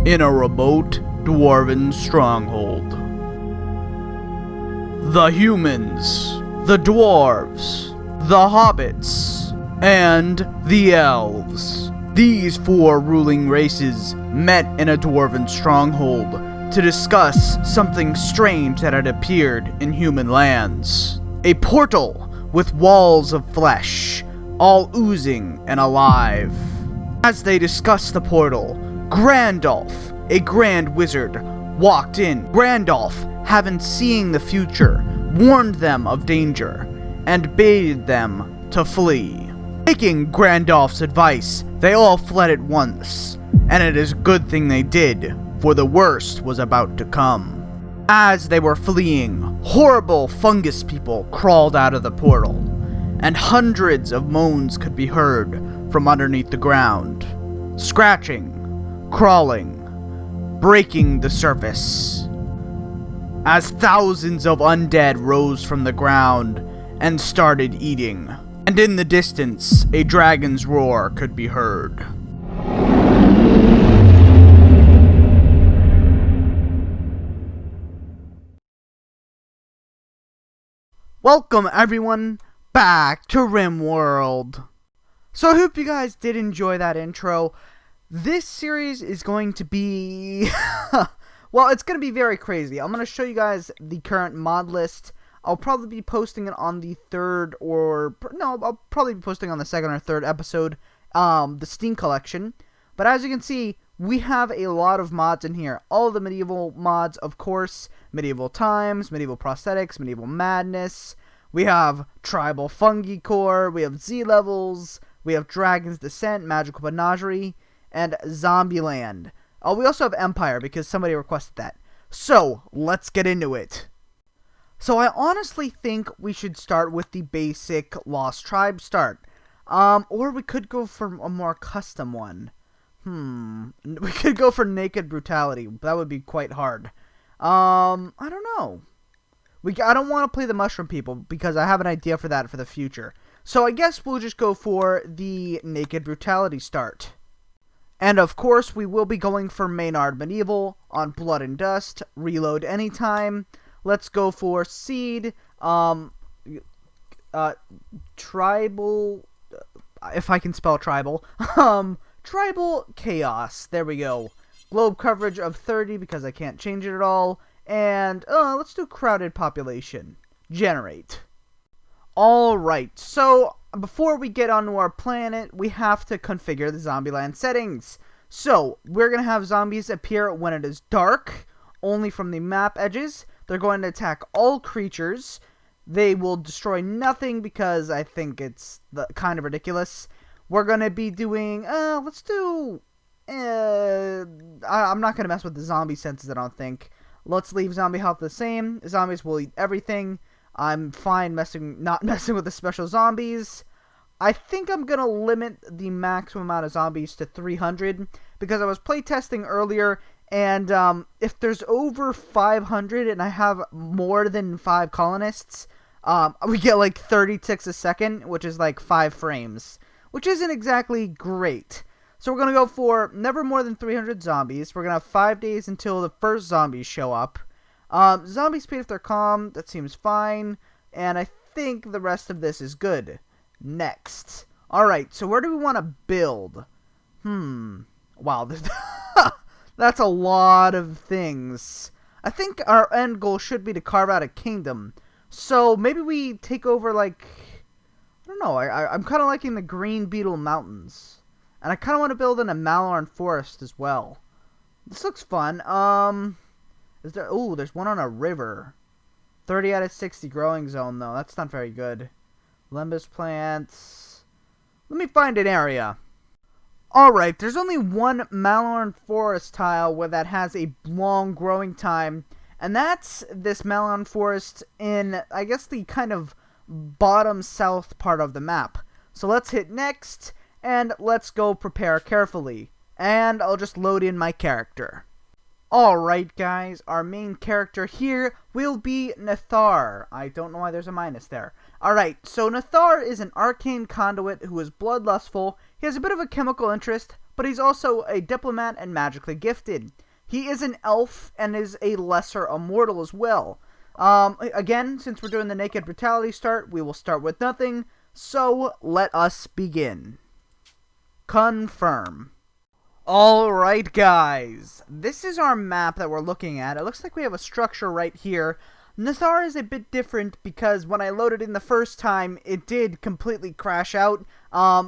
in a remote dwarven stronghold. The humans, the dwarves, the hobbits, and the elves. These four ruling races met in a dwarven stronghold to discuss something strange that had appeared in human lands. A portal with walls of flesh, all oozing and alive. As they discussed the portal, Grandolph, a grand wizard, walked in. Grandolph, having seen the future, warned them of danger, and bade them to flee. Taking Grandolph's advice, they all fled at once, and it is a good thing they did, for the worst was about to come. As they were fleeing, horrible fungus people crawled out of the portal, and hundreds of moans could be heard from underneath the ground, scratching, crawling, breaking the surface. As thousands of undead rose from the ground and started eating, and in the distance, a dragon's roar could be heard. Welcome everyone back to Rimworld. So I hope you guys did enjoy that intro. This series is going to be, well, it's going to be very crazy. I'm going to show you guys the current mod list. I'll probably be posting it on the I'll probably be posting on the second or third episode, the Steam collection. But as you can see, we have a lot of mods in here. All the medieval mods, of course. Medieval times, medieval prosthetics, medieval madness. We have tribal fungi core. We have Z levels. We have Dragon's Descent, Magical Menagerie, and Zombieland. We also have Empire because somebody requested that. So, let's get into it. So, I honestly think we should start with the basic Lost Tribe start. Or we could go for a more custom one. We could go for Naked Brutality. That would be quite hard. I don't know. I don't want to play the Mushroom People because I have an idea for that for the future. So I guess we'll just go for the Naked Brutality start. And of course, we will be going for Maynard Medieval on Blood and Dust. Reload anytime. Let's go for Seed. Tribal. If I can spell tribal. Tribal Chaos. There we go. Globe coverage of 30 because I can't change it at all. And let's do Crowded Population. Generate. Alright, so before we get onto our planet, we have to configure the Zombieland settings. So, we're going to have zombies appear when it is dark, only from the map edges. They're going to attack all creatures. They will destroy nothing because I think it's kind of ridiculous. We're going to be doing, let's do, I'm not going to mess with the zombie senses, I don't think. Let's leave zombie health the same. Zombies will eat everything. I'm fine not messing with the special zombies. I think I'm going to limit the maximum amount of zombies to 300 because I was playtesting earlier, and if there's over 500 and I have more than 5 colonists, we get like 30 ticks a second, which is like 5 frames, which isn't exactly great. So we're going to go for never more than 300 zombies. We're going to have 5 days until the first zombies show up. Zombies speed if they're calm. That seems fine. And I think the rest of this is good. Next. Alright, so where do we want to build? Wow, that's a lot of things. I think our end goal should be to carve out a kingdom. So maybe we take over, like, I don't know. I'm kind of liking the Green Beetle Mountains. And I kind of want to build in a Malorn Forest as well. This looks fun. Is there? Ooh, there's one on a river. 30 out of 60 growing zone, though. That's not very good. Limbus plants. Let me find an area. Alright, there's only one Malorn Forest tile where that has a long growing time. And that's this Malorn Forest in, I guess, the kind of bottom south part of the map. So let's hit next. And let's go prepare carefully. And I'll just load in my character. Alright guys, our main character here will be Nathar. I don't know why there's a minus there. Alright, so Nathar is an arcane conduit who is bloodlustful. He has a bit of a chemical interest, but he's also a diplomat and magically gifted. He is an elf and is a lesser immortal as well. Again, since we're doing the naked brutality start, we will start with nothing. So, let us begin. Confirm. Alright guys, this is our map that we're looking at. It looks like we have a structure right here. Nathar is a bit different because when I loaded in the first time, it did completely crash out.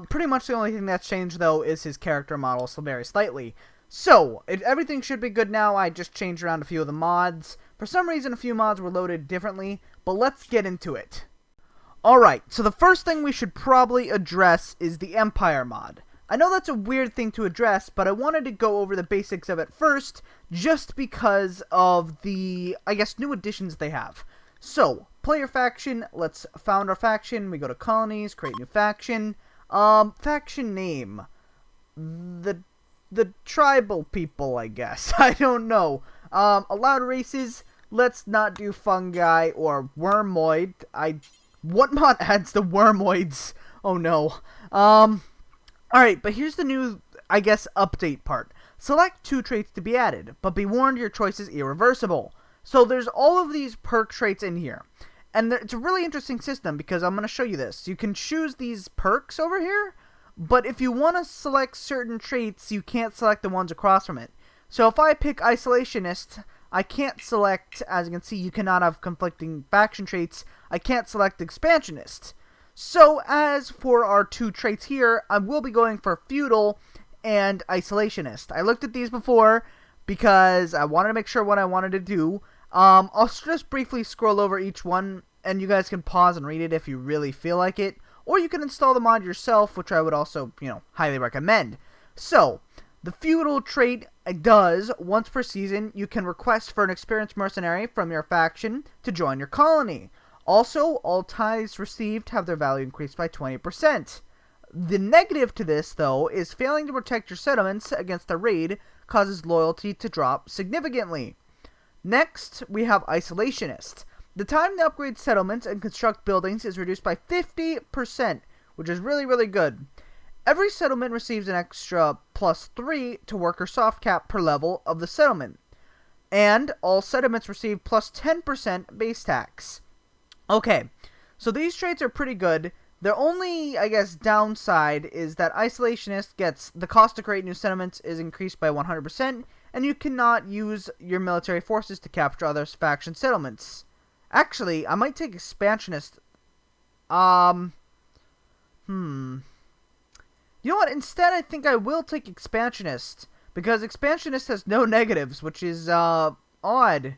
Pretty much the only thing that's changed though is his character model, so very slightly. So, everything should be good now. I just changed around a few of the mods. For some reason, a few mods were loaded differently, but let's get into it. Alright, so the first thing we should probably address is the Empire mod. I know that's a weird thing to address, but I wanted to go over the basics of it first, just because of the, I guess, new additions they have. So, player faction, let's found our faction, we go to colonies, create new faction. Faction name. The tribal people, I guess. I don't know. Allowed races, let's not do fungi or wormoid. What mod adds the wormoids? Oh no. Alright, but here's the new, I guess, update part. Select 2 traits to be added, but be warned your choice is irreversible. So there's all of these perk traits in here. And it's a really interesting system because I'm going to show you this. You can choose these perks over here, but if you want to select certain traits, you can't select the ones across from it. So if I pick Isolationist, I can't select, as you can see, you cannot have conflicting faction traits. I can't select Expansionist. So, as for our 2 traits here, I will be going for Feudal and Isolationist. I looked at these before because I wanted to make sure what I wanted to do. I'll just briefly scroll over each one, and you guys can pause and read it if you really feel like it. Or you can install the mod yourself, which I would also, highly recommend. So, the Feudal trait does, once per season, you can request for an experienced mercenary from your faction to join your colony. Also, all ties received have their value increased by 20%. The negative to this, though, is failing to protect your settlements against a raid causes loyalty to drop significantly. Next, we have Isolationist. The time to upgrade settlements and construct buildings is reduced by 50%, which is really, really good. Every settlement receives an extra +3 to worker soft cap per level of the settlement. And all settlements receive +10% base tax. Okay, so these traits are pretty good. Their only, I guess, downside is that Isolationist gets the cost to create new settlements is increased by 100%, and you cannot use your military forces to capture other faction settlements. Actually, I might take Expansionist. You know what? Instead, I think I will take Expansionist, because Expansionist has no negatives, which is, odd.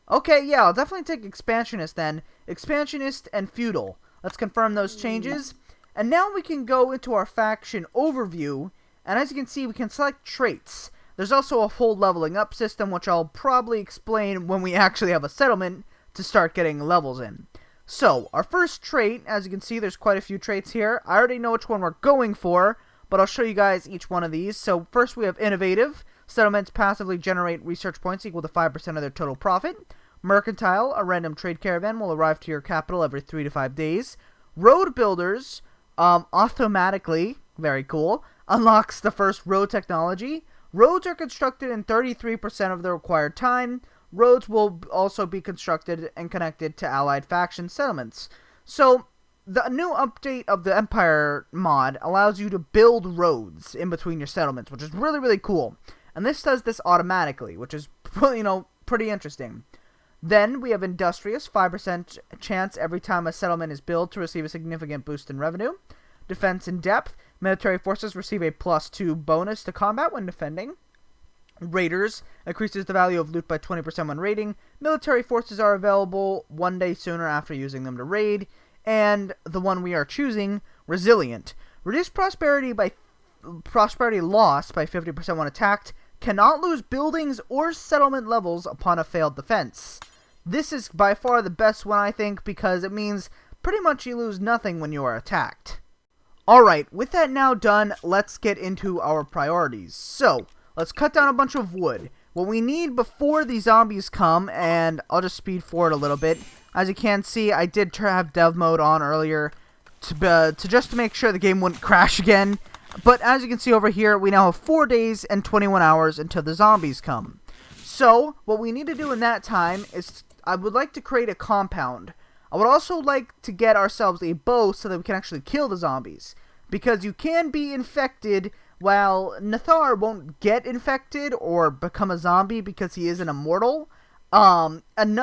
Okay, yeah, I'll definitely take Expansionist then. Expansionist and Feudal. Let's confirm those changes. And now we can go into our faction overview. And as you can see, we can select traits. There's also a full leveling up system, which I'll probably explain when we actually have a settlement to start getting levels in. So, our first trait, as you can see, there's quite a few traits here. I already know which one we're going for, but I'll show you guys each one of these. So, first we have Innovative. Settlements passively generate research points equal to 5% of their total profit. Mercantile, a random trade caravan will arrive to your capital every 3 to 5 days. Road Builders, automatically, very cool, unlocks the first road technology. Roads are constructed in 33% of the required time. Roads will also be constructed and connected to allied faction settlements. So, the new update of the Empire mod allows you to build roads in between your settlements, which is really, really cool. And this does this automatically, which is, pretty interesting. Then we have Industrious, 5% chance every time a settlement is built to receive a significant boost in revenue. Defense in Depth, military forces receive a +2 bonus to combat when defending. Raiders, increases the value of loot by 20% when raiding. Military forces are available 1 day sooner after using them to raid. And the one we are choosing, Resilient. Reduce prosperity loss by 50% when attacked. Cannot lose buildings or settlement levels upon a failed defense. This is by far the best one, I think, because it means pretty much you lose nothing when you are attacked. Alright, with that now done, let's get into our priorities. So, let's cut down a bunch of wood. What we need before the zombies come, and I'll just speed forward a little bit. As you can see, I did have dev mode on earlier to just to make sure the game wouldn't crash again. But as you can see over here, we now have 4 days and 21 hours until the zombies come. So, what we need to do in that time is, I would like to create a compound. I would also like to get ourselves a bow so that we can actually kill the zombies. Because you can be infected, while Nathar won't get infected or become a zombie because he is an immortal. And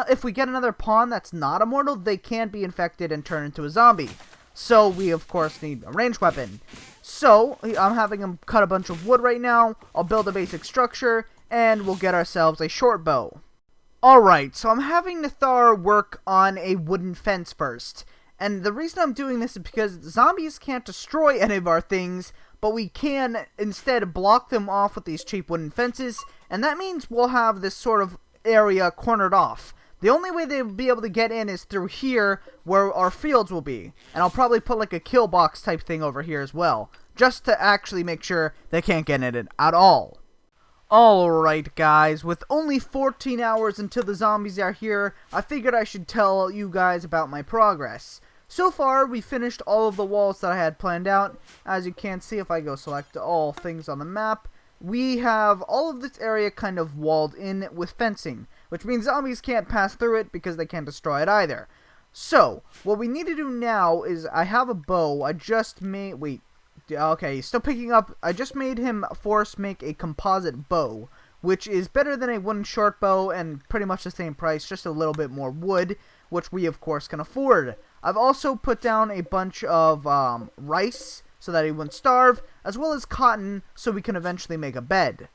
if we get another pawn that's not immortal, they can be infected and turn into a zombie. So we, of course, need a ranged weapon. So, I'm having him cut a bunch of wood right now. I'll build a basic structure, and we'll get ourselves a short bow. Alright, so I'm having Nathar work on a wooden fence first. And the reason I'm doing this is because zombies can't destroy any of our things, but we can instead block them off with these cheap wooden fences, and that means we'll have this sort of area cornered off. The only way they'll be able to get in is through here, where our fields will be. And I'll probably put like a kill box type thing over here as well, just to actually make sure they can't get in it at all. Alright guys, with only 14 hours until the zombies are here, I figured I should tell you guys about my progress. So far, we finished all of the walls that I had planned out. As you can see, if I go select all things on the map, we have all of this area kind of walled in with fencing, which means zombies can't pass through it because they can't destroy it either. So, what we need to do now is, I have a bow. I just made, wait, okay, still picking up. I just made him force make a composite bow, which is better than a wooden short bow and pretty much the same price, just a little bit more wood, which we of course can afford. I've also put down a bunch of rice so that he wouldn't starve, as well as cotton so we can eventually make a bed.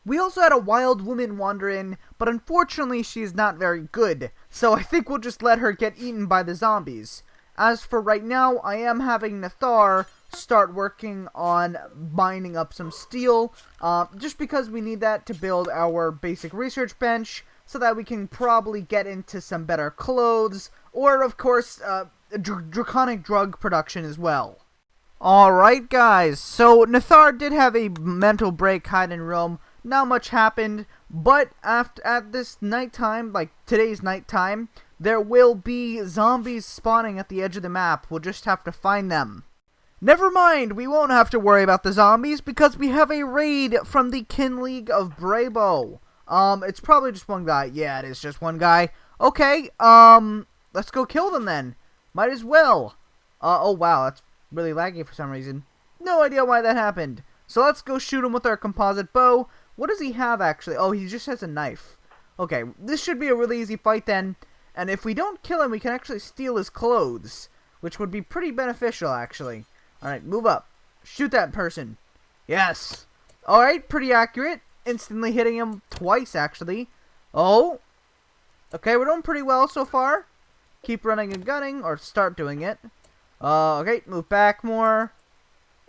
We also had a wild woman wander in, but unfortunately she is not very good, so I think we'll just let her get eaten by the zombies. As for right now, I am having Nathar start working on mining up some steel, just because we need that to build our basic research bench, so that we can probably get into some better clothes, or of course, draconic drug production as well. Alright guys, so Nathar did have a mental break hide and roam. Not much happened, but at this nighttime, like today's nighttime, there will be zombies spawning at the edge of the map. We'll just have to find them. Never mind, we won't have to worry about the zombies because we have a raid from the Kin League of Brabo. It's probably just one guy. Yeah, it is just one guy. Okay, let's go kill them then. Might as well. Oh wow, that's really laggy for some reason. No idea why that happened. So let's go shoot him with our composite bow. What does he have actually? Oh, he just has a knife. Okay, this should be a really easy fight then. And if we don't kill him, we can actually steal his clothes, which would be pretty beneficial actually. Alright, move up. Shoot that person. Yes. Alright, pretty accurate. Instantly hitting him twice actually. Oh. Okay, we're doing pretty well so far. Keep running and gunning, or start doing it. Okay, move back more.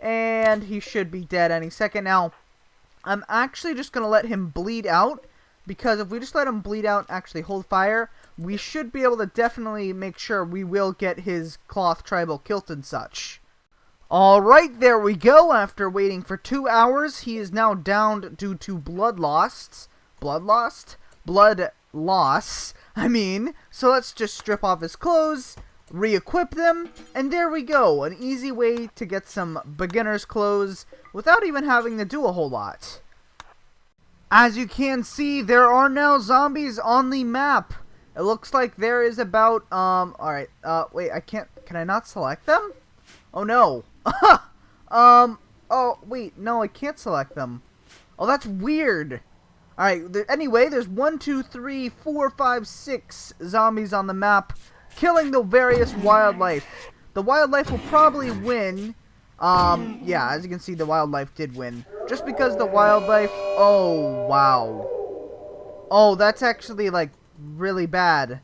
And he should be dead any second now. I'm actually just going to let him bleed out, because if we just let him bleed out and actually hold fire, we should be able to definitely make sure we will get his cloth tribal kilt and such. Alright, there we go. After waiting for 2 hours, he is now downed due to blood loss. So let's just strip off his clothes, re-equip them, and there we go. An easy way to get some beginner's clothes without even having to do a whole lot. As you can see, there are now zombies on the map. It looks like there is about, alright, wait, can I not select them? Oh no. Oh, wait, no, I can't select them. Oh, that's weird. Alright, anyway, there's 1, 2, 3, 4, 5, 6 zombies on the map, killing the various wildlife. The wildlife will probably win. Yeah, as you can see, the wildlife did win. Just because the wildlife, oh, wow. Oh, that's actually, like, really bad.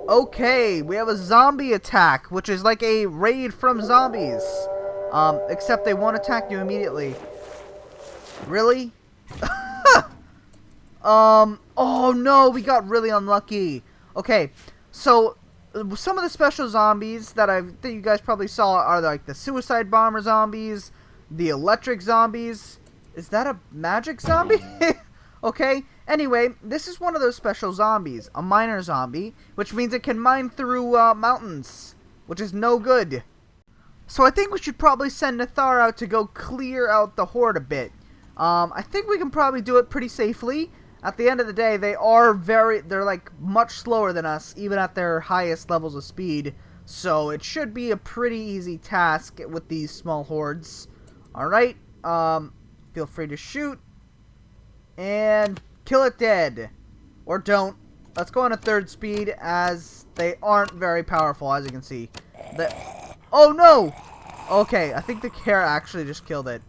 Okay, we have a zombie attack, which is like a raid from zombies. Except they won't attack you immediately. Really? Oh no, we got really unlucky. Okay, so some of the special zombies that you guys probably saw are like the suicide bomber zombies, the electric zombies. Is that a magic zombie? Okay, anyway, this is one of those special zombies, a miner zombie, which means it can mine through mountains, which is no good. So I think we should probably send Nathar out to go clear out the horde a bit. I think we can probably do it pretty safely. At the end of the day, they're like much slower than us, even at their highest levels of speed. So it should be a pretty easy task with these small hordes. Alright, feel free to shoot. And kill it dead. Or don't. Let's go on a third speed, as they aren't very powerful, as you can see. Oh no! Okay, I think the Kara actually just killed it.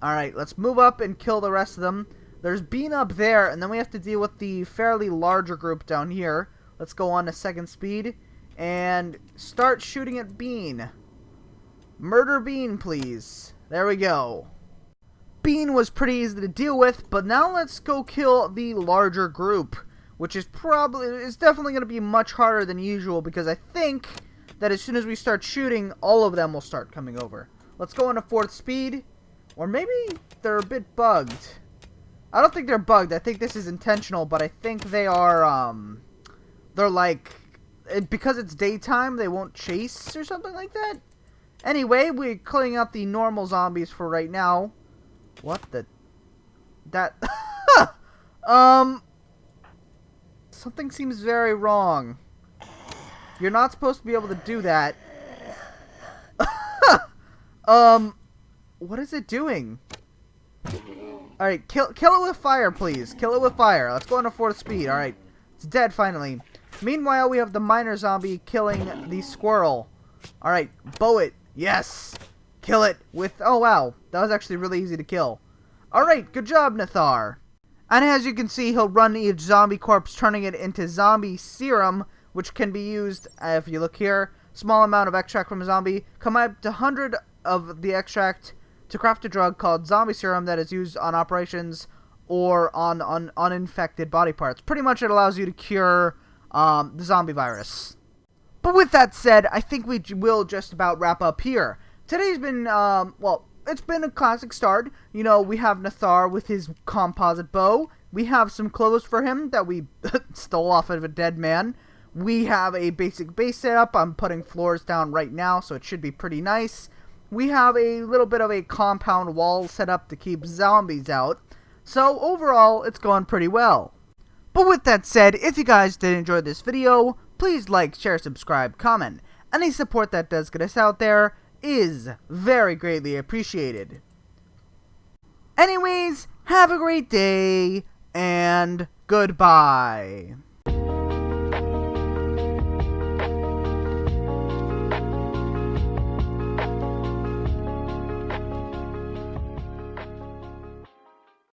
Alright, let's move up and kill the rest of them. There's Bean up there, and then we have to deal with the fairly larger group down here. Let's go on to second speed and start shooting at Bean. Murder Bean, please. There we go. Bean was pretty easy to deal with, but now let's go kill the larger group, which is definitely going to be much harder than usual, because I think that as soon as we start shooting, all of them will start coming over. Let's go on to fourth speed, or maybe they're a bit bugged. I don't think they're bugged. I think this is intentional, but I think they are, they're like, because it's daytime, they won't chase or something like that. Anyway, we're clearing out the normal zombies for right now. What the? Something seems very wrong. You're not supposed to be able to do that. What is it doing? Alright, kill it with fire, please. Kill it with fire. Let's go on to fourth speed. Alright, it's dead finally. Meanwhile, we have the miner zombie killing the squirrel. Alright, bow it. Yes. Kill it with... Oh, wow. That was actually really easy to kill. Alright, good job, Nathar. And as you can see, he'll run each zombie corpse, turning it into zombie serum, which can be used, if you look here, small amount of extract from a zombie. Come up to 100 of the extract to craft a drug called zombie serum that is used on operations or on uninfected body parts. Pretty much it allows you to cure the zombie virus. But with that said, I think we will just about wrap up here. Today's been, well, it's been a classic start. You know, we have Nathar with his composite bow. We have some clothes for him that we stole off of a dead man. We have a basic base setup. I'm putting floors down right now, so it should be pretty nice. We have a little bit of a compound wall set up to keep zombies out. So overall, it's going pretty well. But with that said, if you guys did enjoy this video, please like, share, subscribe, comment. Any support that does get us out there is very greatly appreciated. Anyways, have a great day, and goodbye.